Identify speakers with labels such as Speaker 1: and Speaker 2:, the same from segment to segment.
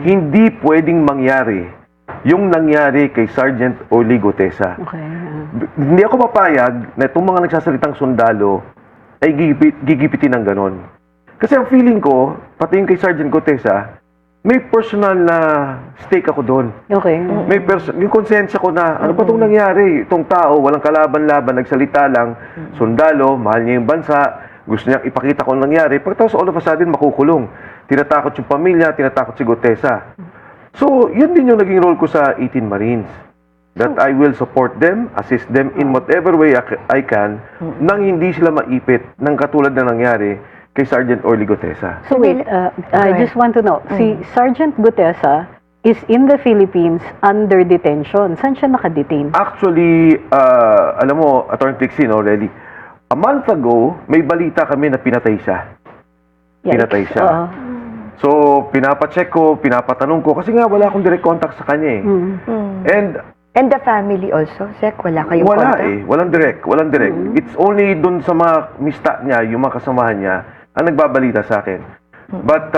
Speaker 1: Hindi pwedeng mangyari yung nangyari kay Sergeant Orly Gutesa.
Speaker 2: Okay.
Speaker 1: Hindi ako papayag na itong mga nagsasalitang sundalo ay gigipitin ng ganon. Kasi ang feeling ko, pati yung kay Sergeant Gutesa, may personal na stake ako doon.
Speaker 2: Okay.
Speaker 1: May yung konsensya ko na, ano pa itong nangyari? Itong tao, walang kalaban-laban, nagsalita lang, sundalo, mahal niya yung bansa, gusto niya ipakita ko ang nangyari. Pagkatapos all of a sudden, makukulong. Tinatakot yung pamilya, tinatakot si Gutesa. So, yun din yung naging role ko sa 18 Marines. That I will support them, assist them in whatever way I can, nang hindi sila maipit ng katulad na nangyari kay Sergeant Orly Gutesa.
Speaker 2: So wait, I just want to know, si Sergeant Gutesa is in the Philippines under detention. Saan siya nakadetain?
Speaker 1: Actually, alam mo, Attorney Trixie, no, really, a month ago, may balita kami na pinatay siya. Pinatay siya. So, pinapacheck ko, pinapatanong ko, kasi nga wala akong direct contact sa kanya eh.
Speaker 3: And the family also, Sek, wala kayong
Speaker 1: Wala
Speaker 3: contact?
Speaker 1: walang direct. It's only dun sa mga mista niya, yung mga kasamahan niya, ang nagbabalita sa akin. But,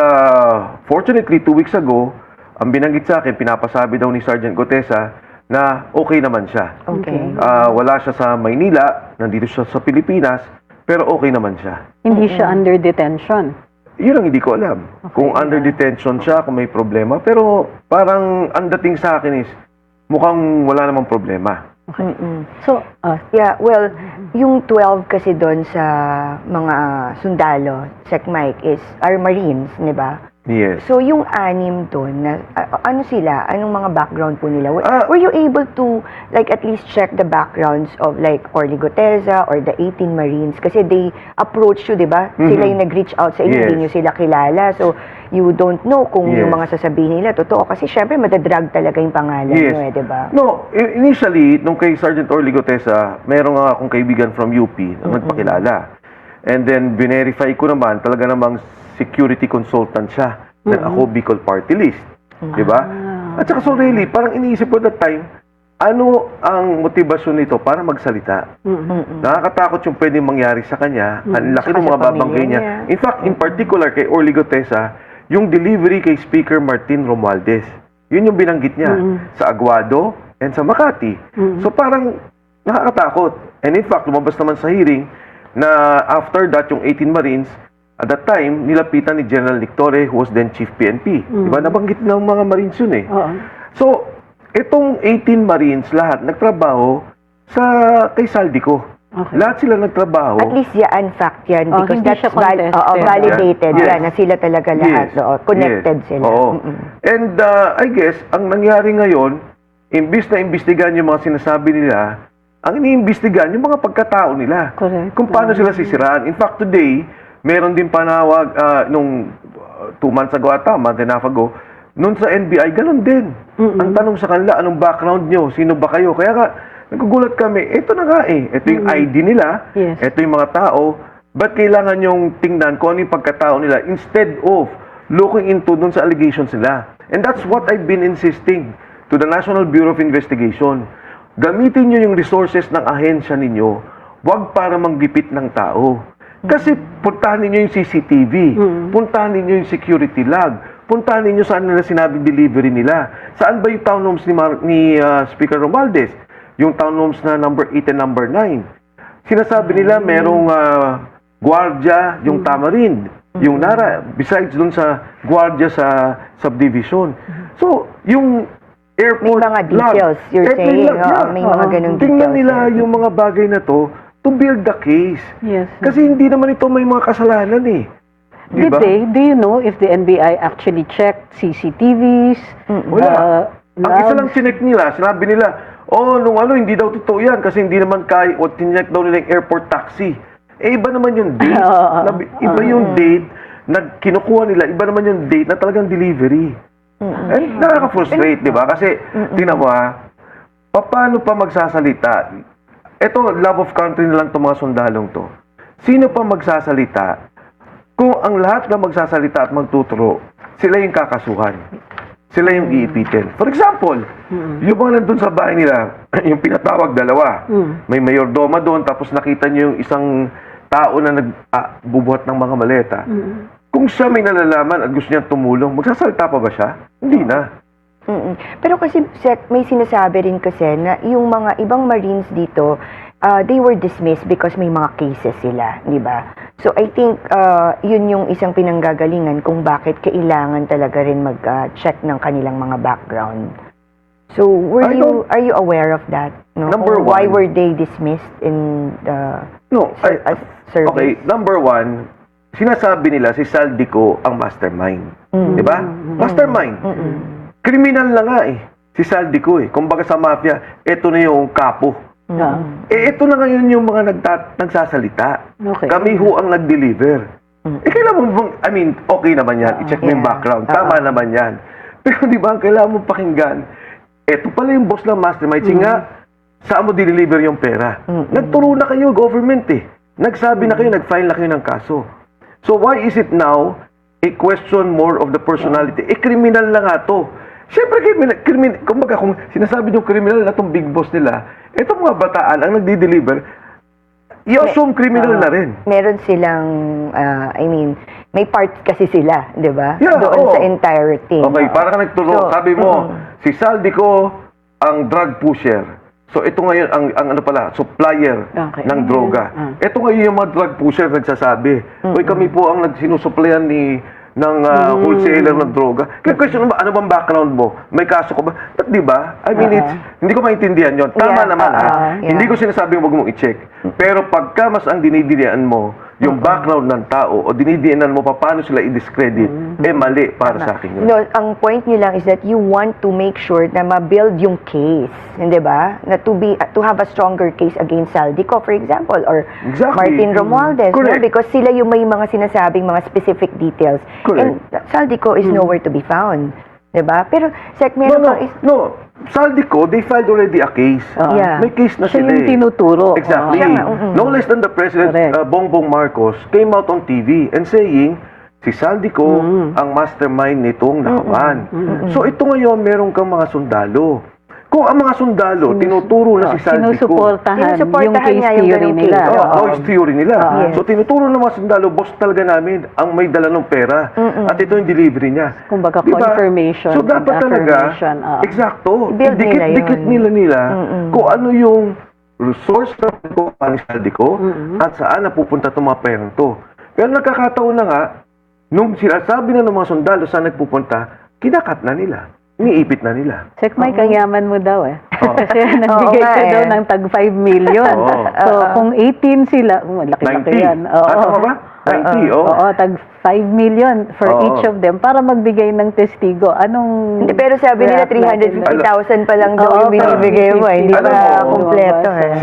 Speaker 1: fortunately, 2 weeks ago, ang binanggit sa akin, pinapasabi daw ni Sergeant Gutesa, na okay naman siya.
Speaker 3: Okay.
Speaker 1: Wala siya sa Maynila, nandito siya sa Pilipinas, pero okay naman siya.
Speaker 2: Hindi siya under detention.
Speaker 1: Yun ang hindi ko alam. Kung under detention siya, kung may problema. Pero parang ang dating sa akin is, mukhang wala namang problema.
Speaker 2: So,
Speaker 3: Yeah, well, yung 12 kasi doon sa mga sundalo, Sek Mike, are Marines, di ba?
Speaker 1: Yes.
Speaker 3: So, yung 6 doon, ano sila? Anong mga background po nila?
Speaker 1: Ah.
Speaker 3: Were you able to, like, at least check the backgrounds of, like, Orly Gutesa or the 18 Marines? Kasi they approached you, di ba? Sila yung nag-reach out sa inyo,
Speaker 1: Yes.
Speaker 3: hindi nyo sila kilala. So, you don't know kung yung
Speaker 1: Yes.
Speaker 3: mga sasabihin nila totoo. Kasi, syempre, madadrag talaga yung pangalan nyo, eh, di ba?
Speaker 1: No, initially, nung kay Sergeant Orly Gutesa, meron nga akong kaibigan from UP na nagpakilala. And then, verify ko naman, talaga namang security consultant siya. Then ako, Bicol Party List. Diba? At saka, so really, parang iniisip ko that time, ano ang motibasyon nito para magsalita? Nakakatakot yung pwedeng mangyari sa kanya. Ang laki
Speaker 3: Saka
Speaker 1: ng
Speaker 3: sa
Speaker 1: mga babanggay
Speaker 3: pamilya
Speaker 1: niya. In fact, in particular kay Orly Gutesa, yung delivery kay Speaker Martin Romualdez. Yun yung binanggit niya sa Aguado and sa Makati. So parang nakakatakot. And in fact, lumabas naman sa hearing na after that, yung 18 Marines, at that time, nilapitan ni General Nictore, who was then Chief PNP. Diba? Nabanggit ng mga Marines yun eh. So, itong 18 Marines, lahat nagtrabaho kay Saldico.
Speaker 2: Okay.
Speaker 1: Lahat sila nagtrabaho.
Speaker 3: At least yan, fact yan.
Speaker 2: Oh,
Speaker 3: Because
Speaker 2: hindi
Speaker 3: that's
Speaker 2: siya contested.
Speaker 3: validated
Speaker 1: Yes.
Speaker 3: yan, na sila talaga lahat.
Speaker 1: Yes.
Speaker 3: Connected
Speaker 1: Yes.
Speaker 3: sila.
Speaker 1: Oo. And I guess, ang nangyari ngayon, imbis na imbestigahan yung mga sinasabi nila, ang iniimbestigahan yung mga pagkatao nila.
Speaker 2: Correct.
Speaker 1: Kung paano sila sisiraan. In fact, today, meron din panawag nung 2 months ago ata, month and a half ago, nung sa NBI, ganun din. Ang tanong sa kanila, anong background nyo? Sino ba kayo? Kaya nga, nagugulat kami, ito na nga eh. Ito yung ID nila,
Speaker 2: Yes.
Speaker 1: ito yung mga tao. Ba't kailangan yung tingnan kung ano yung pagkatao nila instead of looking into dun sa allegations nila? And that's what I've been insisting to the National Bureau of Investigation. Gamitin nyo yung resources ng ahensya ninyo, wag para manggipit ng tao. Kasi puntahan ninyo yung CCTV, puntahan ninyo yung security log, puntahan ninyo saan nila sinabing delivery nila. Saan ba yung townhomes ni Speaker Romualdez? Yung townhomes na number 8 and number 9. Sinasabi nila merong gwardiya, yung Tamarind, yung Nara, besides dun sa gwardiya sa subdivision. So, yung airport
Speaker 3: May mga details, you're saying, may mga ganung details.
Speaker 1: Tingnan nila yung mga bagay na to build the case.
Speaker 2: Yes.
Speaker 1: Kasi hindi naman ito may mga kasalanan eh. Diba?
Speaker 2: Do you know if the NBI actually checked CCTVs?
Speaker 1: Wala. Ang isa lang chinek nila, sinabi nila, nung hindi daw totoo yan kasi hindi naman kaya, o tinek daw nila yung airport taxi. Iba naman yung date. Iba yung date na kinukuha nila, iba naman yung date na talagang delivery. And nakaka-frustrate, di ba? Kasi, tingnan mo paano pa magsasalita? Ito, love of country na lang itong mga sundalong to. Sino pa magsasalita kung ang lahat na magsasalita at magtuturo, sila yung kakasuhan. Sila yung iipitin. For example, yung mga nandun sa bahay nila, yung pinatawag dalawa, may mayordoma doon, tapos nakita niyo yung isang tao na nagbubuhat ng mga maleta. kung siya may nalalaman at gusto niya tumulong, magsasalita pa ba siya? Hindi na.
Speaker 3: Pero kasi may sinasabi rin kasi na yung mga ibang Marines dito, they were dismissed because may mga cases sila, di ba? So I think yun yung isang pinanggagalingan kung bakit kailangan talaga rin mag-check ng kanilang mga background. So are you aware of that? No?
Speaker 1: Number
Speaker 3: Why
Speaker 1: one-
Speaker 3: were they dismissed in the
Speaker 1: No,
Speaker 3: as service?
Speaker 1: okay, number one, sinasabi nila si Saldico ang mastermind. Di ba? Mastermind. Kriminal na nga eh. Si Saldico eh. Kumbaga sa mafia, eto na yung kapo. Eto na ngayon yung mga nagsasalita.
Speaker 2: Okay.
Speaker 1: Kami ho ang nag-deliver. Kailangan mo, okay naman yan. I-check mo yung
Speaker 3: Yeah.
Speaker 1: background. Tama naman yan. Pero di ba, kailangan mo pakinggan, eto pala yung boss ng mastermind. Kasi nga, saan mo deliver yung pera? Nagturo na kayo, government eh. Nagsabi na kayo, nag-file na kayo ng kaso. So why is it now a question more of the personality? Kriminal na nga to. Siyempre, kumbaga kung sinasabi yung kriminal na itong big boss nila, itong mga bataan ang nagdi-deliver, i-assume criminal na rin.
Speaker 3: Meron silang, may part kasi sila, di ba?
Speaker 1: Yeah,
Speaker 3: Doon
Speaker 1: oo.
Speaker 3: sa entire team.
Speaker 1: Okay, para ka nagturo.
Speaker 3: So,
Speaker 1: Sabi mo, si Saldico ang drug pusher. So ito ngayon ang ano pala, supplier
Speaker 2: Okay.
Speaker 1: ng droga. Ito ngayon yung mga drug pusher nagsasabi. Uy, kami po ang nagsinusuplayan ng wholesaler ng droga. Kaya question mo, ano bang background mo? May kaso ko ba? But di ba? Hindi ko maintindihan yon. Tama
Speaker 3: Yeah,
Speaker 1: naman
Speaker 3: yeah.
Speaker 1: Hindi ko sinasabing wag mong i-check. Pero pagka mas ang dinidirian mo, yung background ng tao o dinidiinan mo paano sila i-discredit, mali para sa akin yun.
Speaker 3: No, ang point niyo lang is that you want to make sure na ma-build yung case, hindi ba? Na to have a stronger case against Saldico, for example, or
Speaker 1: Exactly.
Speaker 3: Martin Romualdez, no?
Speaker 1: Correct.
Speaker 3: Because sila yung may mga sinasabing mga specific details.
Speaker 1: Correct.
Speaker 3: And Saldico is nowhere to be found, di ba? Pero, Sec, meron pang
Speaker 1: No. Saldico, they filed already a case.
Speaker 3: Yeah.
Speaker 1: May case na
Speaker 2: Siya
Speaker 1: sila
Speaker 2: yung tinuturo.
Speaker 1: Exactly.
Speaker 3: Siya nga,
Speaker 1: No less than the President
Speaker 2: Correct.
Speaker 1: Bongbong Marcos came out on TV and saying, si Saldico ang mastermind nitong nakawan. So ito ngayon, meron kang mga sundalo. Kung ang mga sundalo, tinuturo na si Saldico.
Speaker 2: Sinusuportahan yung
Speaker 3: Sinusuportahan
Speaker 2: case
Speaker 3: niya yung
Speaker 2: theory
Speaker 3: ganung
Speaker 2: nila.
Speaker 3: case.
Speaker 1: Noise theory nila.
Speaker 3: Yes.
Speaker 1: So tinuturo ng mga sundalo, boss talaga namin ang may dala ng pera. At ito yung delivery niya.
Speaker 2: Kumbaga,
Speaker 1: Diba?
Speaker 2: confirmation
Speaker 1: So dapat
Speaker 2: and
Speaker 1: talaga,
Speaker 2: affirmation.
Speaker 1: eksakto,
Speaker 3: I-build nila
Speaker 1: dikit
Speaker 3: yun.
Speaker 1: nila kung ano yung resource ng ni Saldico at saan napupunta itong mga perang to. Pero nagkakataon na nga, nung sinasabi na ng mga sundalo saan nagpupunta, kinakat na nila. Iniipit na nila.
Speaker 2: Sek, may kayaman mo daw eh.
Speaker 1: Oo.
Speaker 2: Kasi nagbigay
Speaker 3: Oo nga
Speaker 2: ka
Speaker 3: eh.
Speaker 2: daw ng tag 5 million.
Speaker 1: Oo.
Speaker 2: So, kung 18 sila, laki-laki
Speaker 1: 90.
Speaker 2: yan. Oo.
Speaker 1: Tama ba? 90, oo.
Speaker 2: Oo, tag 5 million for
Speaker 1: Oo.
Speaker 2: each of them para magbigay ng testigo. Anong...
Speaker 3: Hindi, pero sabi nila
Speaker 2: rap natin?
Speaker 3: 350,000 pa lang daw
Speaker 2: Oo,
Speaker 3: yung binibigay mo. Hindi
Speaker 1: Alam
Speaker 3: pa
Speaker 1: mo,
Speaker 3: kompleto.
Speaker 2: lumabas,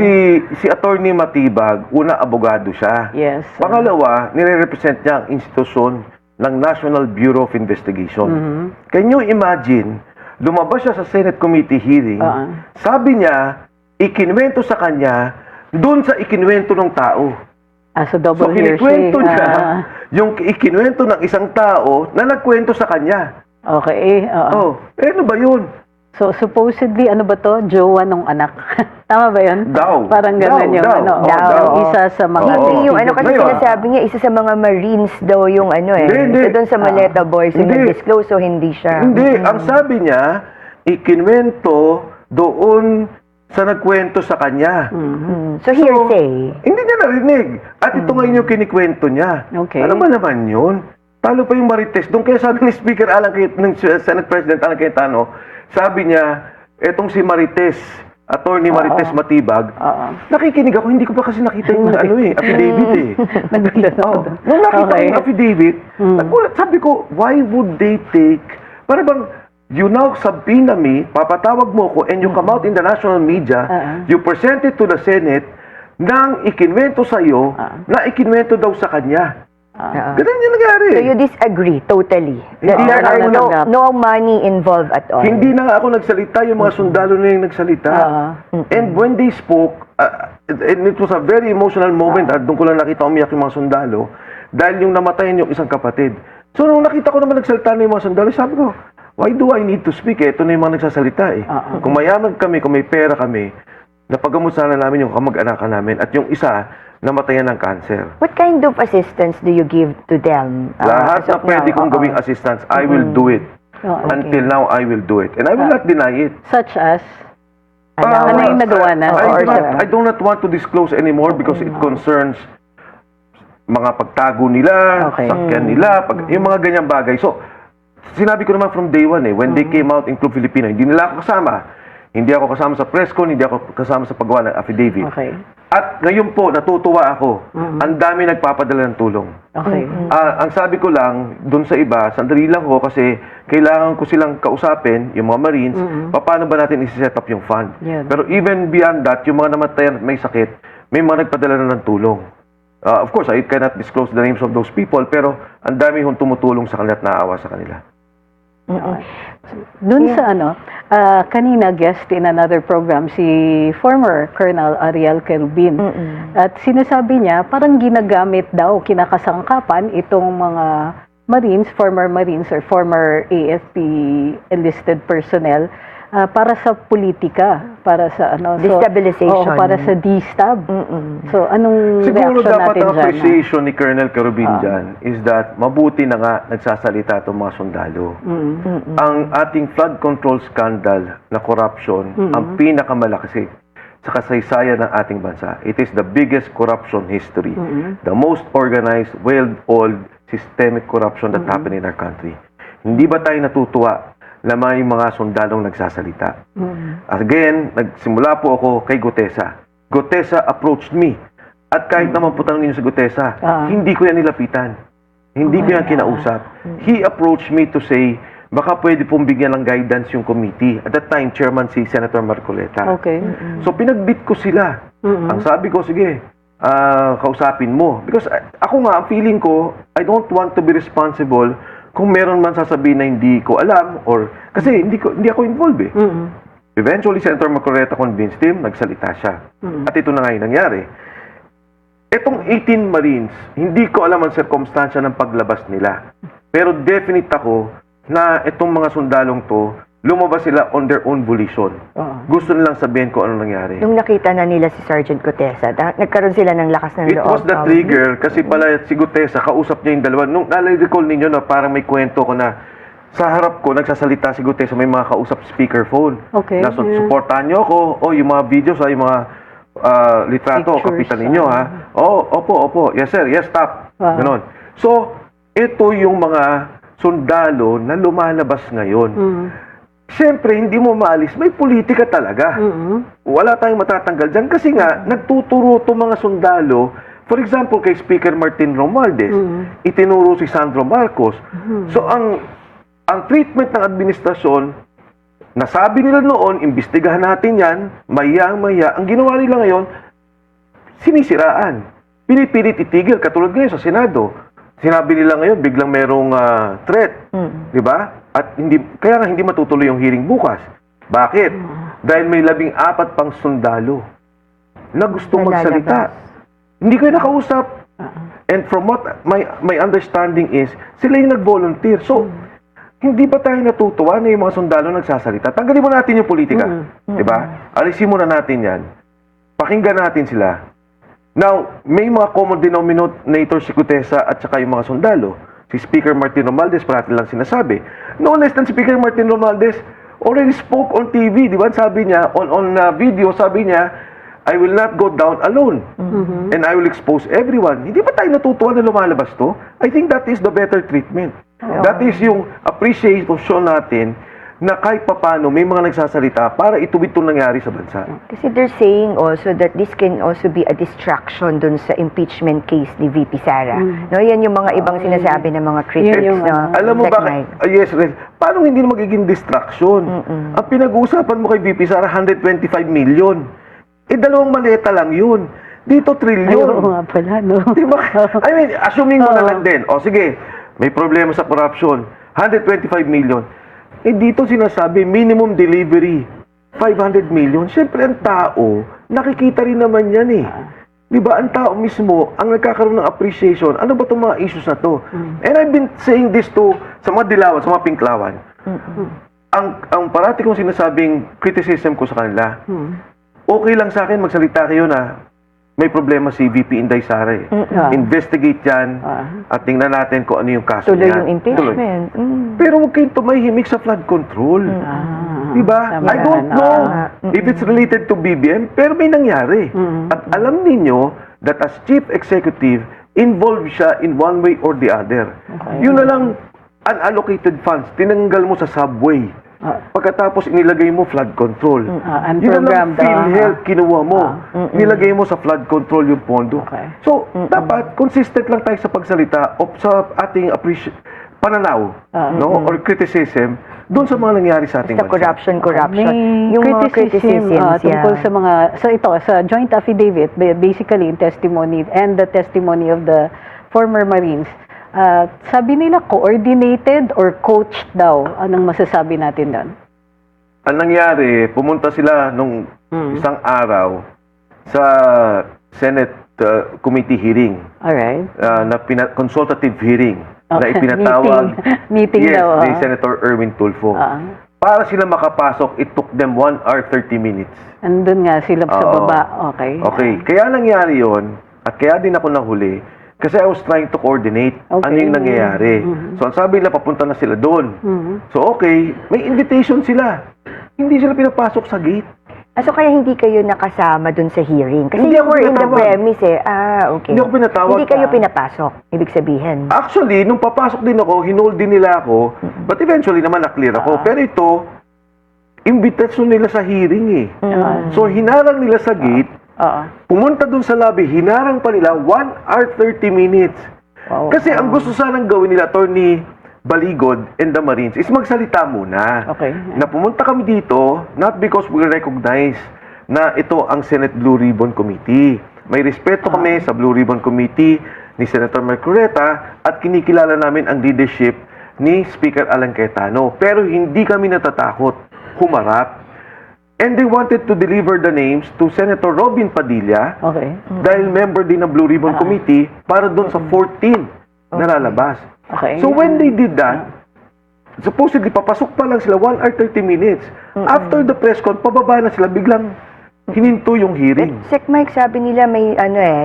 Speaker 1: Si Attorney Matibag, una abogado siya.
Speaker 2: Yes.
Speaker 1: Pangalawa, nire-represent niya ang institusyon ng National Bureau of Investigation. Can you imagine, lumabas siya sa Senate Committee hearing, sabi niya, ikinwento sa kanya, doon sa ikinwento ng tao.
Speaker 2: So,
Speaker 1: So,
Speaker 2: double hearsay.
Speaker 1: kinikwento niya yung ikinwento ng isang tao na nagkwento sa kanya.
Speaker 2: Okay. Oo.
Speaker 1: Ano ba yun?
Speaker 2: So, supposedly, ano ba to? Jowa nung anak. Tama ba yun?
Speaker 1: Daw.
Speaker 2: Parang gano'n yung
Speaker 1: Daw.
Speaker 2: ano.
Speaker 1: Oo,
Speaker 2: yung
Speaker 1: daw.
Speaker 2: isa sa mga...
Speaker 3: Hindi yung ano kasi
Speaker 1: Ngayon,
Speaker 3: sinasabi niya, isa sa mga Marines daw yung ano eh.
Speaker 1: Hindi.
Speaker 3: Isa doon sa Maleta Boys yung
Speaker 1: Hindi.
Speaker 3: nag-disclose so hindi siya.
Speaker 1: Hindi. Ang sabi niya, ikinwento doon sa nagkwento sa kanya.
Speaker 3: So hearsay.
Speaker 1: Hindi niya narinig. At ito ngayon yung kinikwento niya.
Speaker 2: Okay.
Speaker 1: Alam mo naman yun. Talo pa yung Marites. Doon kaya sabi ni Speaker ng Senate President Alan Cayetano, sabi niya, etong si Marites, Attorney Marites Matibag, nakikinig ako, hindi ko pa kasi nakita yung affidavit eh. Nung nakita ko yung affidavit, nagulat, sabi ko, why would they take, para bang, you now subpoena me, papatawag mo ko, and you come out in the national media, you present it to the Senate, nang ikinwento sa'yo, na ikinwento daw sa kanya. Ganun yung nangyari.
Speaker 3: So you disagree totally. That
Speaker 1: Hindi
Speaker 3: there
Speaker 1: na
Speaker 3: are
Speaker 1: ako
Speaker 3: no money involved at all.
Speaker 1: Hindi na nga ako nagsalita, yung mga sundalo na yung nagsalita. And when they spoke, and it was a very emotional moment, at doon ko lang nakita umiyak yung mga sundalo, dahil yung namatayan yung isang kapatid. So nung nakita ko naman nagsalita na yung mga sundalo, sabi ko, why do I need to speak? Ito na yung mga nagsasalita eh. Kung mayaman kami, kung may pera kami, napagamot sana namin yung kamag-anakan namin. At yung isa, namatayan ng cancer.
Speaker 3: What kind of assistance do you give to them?
Speaker 1: Lahat
Speaker 3: as
Speaker 1: na
Speaker 3: of
Speaker 1: pwede
Speaker 3: now?
Speaker 1: kong
Speaker 3: Oo.
Speaker 1: gawing assistance, I will do it.
Speaker 2: Oo.
Speaker 1: Until now, I will do it. And I will not deny it.
Speaker 2: Such as,
Speaker 3: Allowance.
Speaker 2: ano yung nagawa na?
Speaker 1: I do not want to disclose anymore because it concerns mga pagtago nila,
Speaker 2: Okay.
Speaker 1: sakyan nila, yung mga ganyang bagay. So, sinabi ko naman from day one when they came out in Club Filipino, hindi nila ako kasama. Hindi ako kasama sa press con, hindi ako kasama sa paggawa ng affidavit.
Speaker 2: Okay.
Speaker 1: At ngayon po, natutuwa ako. Ang dami nagpapadala ng tulong.
Speaker 2: Okay.
Speaker 1: Ang sabi ko lang, dun sa iba, sandali lang ko kasi kailangan ko silang kausapin, yung mga Marines, paano ba natin isi-set up yung fund.
Speaker 2: Yan.
Speaker 1: Pero even beyond that, yung mga namatayan at may sakit, may mga nagpadala na ng tulong. Of course, I cannot disclose the names of those people, pero ang dami hong tumutulong sa kanila at naawa sa kanila.
Speaker 2: Dun sa kanina guest in another program, si former Colonel Ariel Kerubin. At sinasabi niya, parang ginagamit daw, kinakasangkapan itong mga Marines, former Marines or former AFP enlisted personnel para sa politika, para sa
Speaker 3: Destabilization.
Speaker 2: Oo, para sa destab. So, anong
Speaker 1: Siguro
Speaker 2: reaction
Speaker 1: dapat
Speaker 2: natin
Speaker 1: ang
Speaker 2: dyan?
Speaker 1: appreciation ni Colonel Kerubin dyan is that mabuti na nga nagsasalita itong mga sundalo. Ang ating flood control scandal na corruption, ang pinakamalaki sa kasaysayan ng ating bansa. It is the biggest corruption history. The most organized, well-oiled, systemic corruption that happened in our country. Hindi ba tayo natutuwa na may mga sundalong nagsasalita? Again, nagsimula po ako kay Gutesa. Gutesa approached me. At kahit naman putang ninyo sa Gutesa, hindi ko yan nilapitan. Hindi ko yan kinausap. He approached me to say, baka pwede pong bigyan ng guidance yung committee. At that time, chairman si Senator Marcoleta.
Speaker 2: Okay.
Speaker 1: So, pinagbit ko sila. Ang sabi ko, sige, kausapin mo. Because ako nga, ang feeling ko, I don't want to be responsible kung meron man sasabihin na hindi ko alam or kasi hindi ako involved eh. Eventually, Senator Marcoleta convinced him, nagsalita siya. At ito na nga yung nangyari. Itong 18 Marines, hindi ko alam ang sirkumstansya ng paglabas nila. Pero definite ako na itong mga sundalong to, lumabas sila on their own volition. Gusto nilang sabihin ko ano nangyari.
Speaker 3: Nung nakita na nila si Sergeant Gutesa, nagkaroon sila ng lakas ng
Speaker 1: It
Speaker 3: loob.
Speaker 1: was the trigger kasi pala si Gutesa, kausap niya yung dalawa. Nung nalay-recall ninyo na parang may kwento ko na sa harap ko, nagsasalita si Gutesa, may mga kausap speakerphone.
Speaker 2: Okay.
Speaker 1: Na supportahan niyo ako. Yung mga videos, yung mga litrato,
Speaker 2: Pictures,
Speaker 1: kapitan ninyo, ha? Opo. Yes, sir. Yes, stop.
Speaker 2: Wow.
Speaker 1: Ganon. So, ito yung mga sundalo na lumalabas ngayon. Siyempre, hindi mo maalis. May politika talaga. Wala tayong matatanggal dyan. Kasi nga, nagtuturo itong mga sundalo. For example, kay Speaker Martin Romualdez, itinuro si Sandro Marcos. So, ang treatment ng administrasyon, nasabi nila noon, imbestigahan natin yan, maya. Ang ginawa nila ngayon, sinisiraan. Pinipilit itigil, katulad ngayon sa Senado. Sinabi nila ngayon, biglang merong threat. Di ba? At kaya nga hindi matutuloy yung hearing bukas. Bakit? Dahil may 14 pang sundalo na gustong magsalita. Hindi ko yung nakausap. And from what my understanding is, sila yung nag-volunteer. So, hindi ba tayo natutuwa na yung mga sundalo nagsasalita? Tanggalin mo natin yung politika. Diba? Alisin mo na natin yan. Pakinggan natin sila. Now, may mga common denominator si Gutesa at saka yung mga sundalo. Si Speaker Martin Romualdez, parati lang sinasabi. No less than Speaker Martin Romualdez already spoke on TV. Diba? Sabi niya, on video, sabi niya, I will not go down alone. And I will expose everyone. Hindi ba tayo natutuwa na lumalabas to? I think that is the better treatment. That is yung appreciation natin na kahit papano may mga nagsasalita para ituwid itong nangyari sa bansa.
Speaker 3: Kasi they're saying also that this can also be a distraction dun sa impeachment case ni VP Sara. No, yan yung mga ibang sinasabi ng mga critics.
Speaker 2: Yun yung,
Speaker 3: no?
Speaker 1: Alam mo
Speaker 3: That
Speaker 1: ba,
Speaker 3: night.
Speaker 1: yes, Ren, paano hindi na magiging distraction? Ang pinag-uusapan mo kay VP Sara, 125 million. 2 maleta lang yun. Dito,
Speaker 2: Ay,
Speaker 1: trilyon.
Speaker 2: oo nga pala, no?
Speaker 1: Diba? I mean, assuming mo na lang din. O sige, may problema sa corruption. 125 million. Dito sinasabi, minimum delivery, 500 million. Siyempre, ang tao, nakikita rin naman yan eh. Diba, ang tao mismo, ang nagkakaroon ng appreciation, ano ba itong mga issues na to? And I've been saying this to, sa mga dilawan, sa mga pinklawan. Ang parati kong sinasabing criticism ko sa kanila, okay lang sa akin magsalita kayo na may problema si VP Inday Sara eh. Investigate yan at tingnan natin kung ano yung kaso
Speaker 3: Tuloy
Speaker 1: niya.
Speaker 3: yung impeachment.
Speaker 1: Pero huwag kayong tumahimik sa flood control. Diba?
Speaker 2: Tama
Speaker 1: I don't
Speaker 2: yan.
Speaker 1: know if it's related to BBM, pero may nangyari. At alam ninyo that as chief executive, involved siya in one way or the other. Yun na lang, unallocated funds, tinanggal mo sa subway. Pagkatapos inilagay mo flood control. Yun na lang,
Speaker 2: unprogrammed,
Speaker 1: PhilHealth kinuha mo. Nilagay mo sa flood control yung pondo.
Speaker 2: Okay.
Speaker 1: So, dapat consistent lang tayo sa pagsalita o sa ating pananaw, no, or criticism doon sa mga nangyari sa ating
Speaker 3: Sa corruption.
Speaker 2: May
Speaker 3: Yung mga criticisms,
Speaker 2: tungkol sa mga sa joint affidavit, basically in testimony and the testimony of the former Marines. Sabi nila coordinated or coached daw. Anong masasabi natin doon?
Speaker 1: Ang nangyari, pumunta sila nung isang araw sa Senate committee hearing,
Speaker 2: Alright.
Speaker 1: na consultative hearing na
Speaker 2: Okay.
Speaker 1: ipinatawag
Speaker 2: Meeting
Speaker 1: yes,
Speaker 2: daw,
Speaker 1: ni Senator Erwin Tulfo. Para sila makapasok, it took them 1 hour 30 minutes.
Speaker 2: Andun nga sila sa
Speaker 1: Oo.
Speaker 2: baba. Okay.
Speaker 1: Okay, kaya nangyari yon at kaya din ako nahuli kasi I was trying to coordinate ano yung nangyayari. So ang sabi nila, papunta na sila doon. So okay, may invitation sila. Hindi sila pinapasok sa gate.
Speaker 3: So kaya hindi kayo nakasama dun sa hearing? Kasi
Speaker 1: Hindi
Speaker 3: you
Speaker 1: ako
Speaker 3: were in the
Speaker 1: pinatawag.
Speaker 3: premise eh. Okay.
Speaker 1: Hindi ako pinatawag.
Speaker 3: Hindi kayo pinapasok, ibig sabihin.
Speaker 1: Actually, nung papasok din ako, hinold din nila ako, but eventually naman na-clear ako. Pero ito, invitation nila sa hearing eh. So hinarang nila sa gate, pumunta dun sa lobby, hinarang pa nila 1 hour 30 minutes.
Speaker 2: Wow.
Speaker 1: Kasi ang gusto sanang gawin nila, Attorney Baligod and the Marines, is magsalita muna.
Speaker 2: Okay.
Speaker 1: Na pumunta kami dito, not because we recognize na ito ang Senate Blue Ribbon Committee. May respeto kami sa Blue Ribbon Committee ni Senator Marcoleta at kinikilala namin ang leadership ni Speaker Alan Cayetano. Pero hindi kami natatakot humarap. And they wanted to deliver the names to Senator Robin Padilla
Speaker 2: Okay.
Speaker 1: dahil member din ng Blue Ribbon Committee para doon sa 14 na lalabas.
Speaker 2: Okay.
Speaker 1: So when they did that, supposedly papasok pa lang sila 1 hour 30 minutes. After the press con, pababa na sila, biglang hininto yung hearing.
Speaker 3: Sec Mike, sabi nila may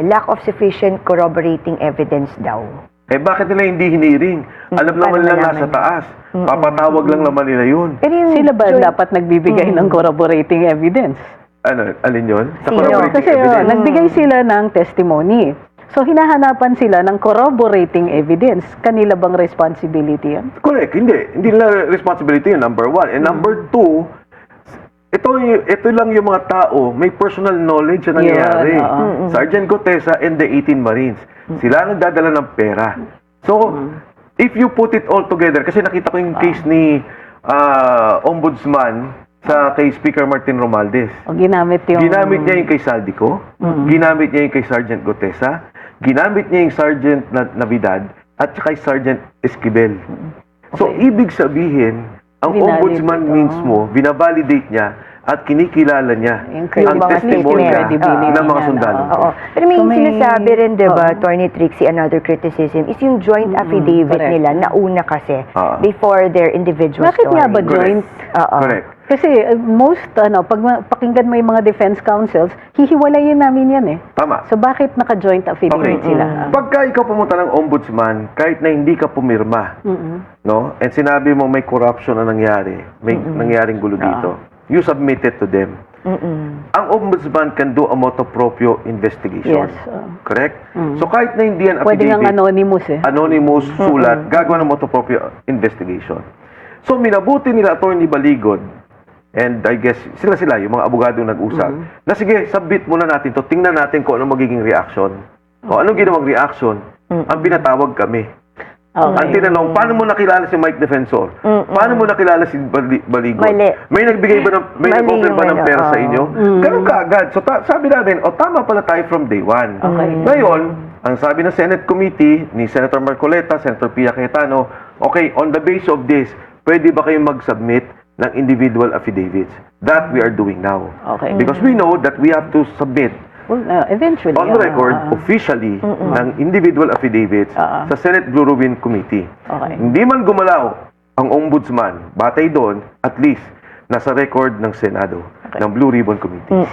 Speaker 3: lack of sufficient corroborating evidence daw.
Speaker 1: Eh bakit nila hindi hiniring? Alam naman
Speaker 3: Paano
Speaker 1: nila
Speaker 3: malaman?
Speaker 1: nasa taas. Papatawag lang naman nila yun.
Speaker 3: Pero yung
Speaker 2: Sila ba
Speaker 3: joint-
Speaker 2: dapat nagbibigay ng corroborating evidence?
Speaker 1: Ano, alin yun? Sa
Speaker 3: Sino?
Speaker 1: corroborating
Speaker 2: Kasi
Speaker 1: evidence.
Speaker 2: nagbigay sila ng testimony. So, hinahanapan sila ng corroborating evidence. Kanila bang responsibility yan?
Speaker 1: Correct, hindi. Hindi nila responsibility yun, number 1. And number 2, ito lang yung mga tao, may personal knowledge na nangyayari.
Speaker 2: Yun,
Speaker 1: Sergeant Gotesa and the 18 Marines. Sila ang nagdadala ng pera. So, if you put it all together, kasi nakita ko yung case ni Ombudsman sa kay Speaker Martin Romualdez.
Speaker 2: O ginamit yung...
Speaker 1: Ginamit niya yung kay Saldico, ginamit niya yung kay Sergeant Gotesa, ginamit niya yung Sergeant Navidad, at saka kay Sergeant Esquivel. So, ibig sabihin, ang
Speaker 2: Binalidate,
Speaker 1: ombudsman mismo, binavalidate niya at kinikilala niya
Speaker 2: Yung
Speaker 1: ang
Speaker 2: credibility,
Speaker 1: testimonya
Speaker 2: credibility
Speaker 1: ng mga
Speaker 2: niya,
Speaker 1: sundalo.
Speaker 3: Oo. Pero may
Speaker 2: So, may-
Speaker 3: sinasabi rin, diba, Attorney Trixie, another criticism is yung joint affidavit
Speaker 2: correct.
Speaker 3: nila nauna kasi
Speaker 1: Ah.
Speaker 3: before their individual
Speaker 2: Bakit nga ba
Speaker 3: story.
Speaker 2: joint?
Speaker 3: Oo.
Speaker 1: Correct.
Speaker 2: Kasi most, pag pakinggan mo yung mga defense counsels, hihiwalayin namin yan eh.
Speaker 1: Tama.
Speaker 2: So, bakit naka-joint affidavit
Speaker 1: Okay.
Speaker 2: sila?
Speaker 1: Pagka ikaw pumunta ng ombudsman, kahit na hindi ka pumirma, no? And sinabi mo may corruption na nangyari, may nangyaring gulo dito, you submit it to them. Ang ombudsman can do a motu proprio investigation.
Speaker 2: Yes.
Speaker 1: Correct? So kahit na hindi yan
Speaker 2: Pwede nga
Speaker 1: affidavit,
Speaker 2: anonymous eh.
Speaker 1: anonymous, sulat, gagawa ng motu proprio investigation. So minabuti nila Attorney Baligod, and I guess sila yung mga abogado nag-usap, na sige, submit muna natin to, tingnan natin kung ano magiging reaction. O anong ginawang reaction? Ang pinatawag kami. Ang tinanong, paano mo nakilala si Mike Defensor? Paano mo nakilala si Baligod?
Speaker 3: Mali.
Speaker 1: May nagbigay ba ng, may
Speaker 3: Mali
Speaker 1: nag-offer ba
Speaker 3: yung
Speaker 1: ng
Speaker 3: ano,
Speaker 1: pera sa
Speaker 3: oo.
Speaker 1: inyo? Ganun kaagad. So sabi namin, tama pala tayo from day one. Ngayon, ang sabi ng Senate Committee ni Senator Marcoleta, Senator Pia Cayetano, okay, on the basis of this, pwede ba kayong mag-submit ng individual affidavits? That we are doing now.
Speaker 2: Okay.
Speaker 1: Because we know that we have to submit
Speaker 2: Well, eventually.
Speaker 1: on record, officially, ng individual affidavits sa Senate Blue Ribbon Committee.
Speaker 2: Okay.
Speaker 1: Hindi man gumalaw ang ombudsman, batay doon, at least, nasa record ng Senado, ng Blue Ribbon Committee.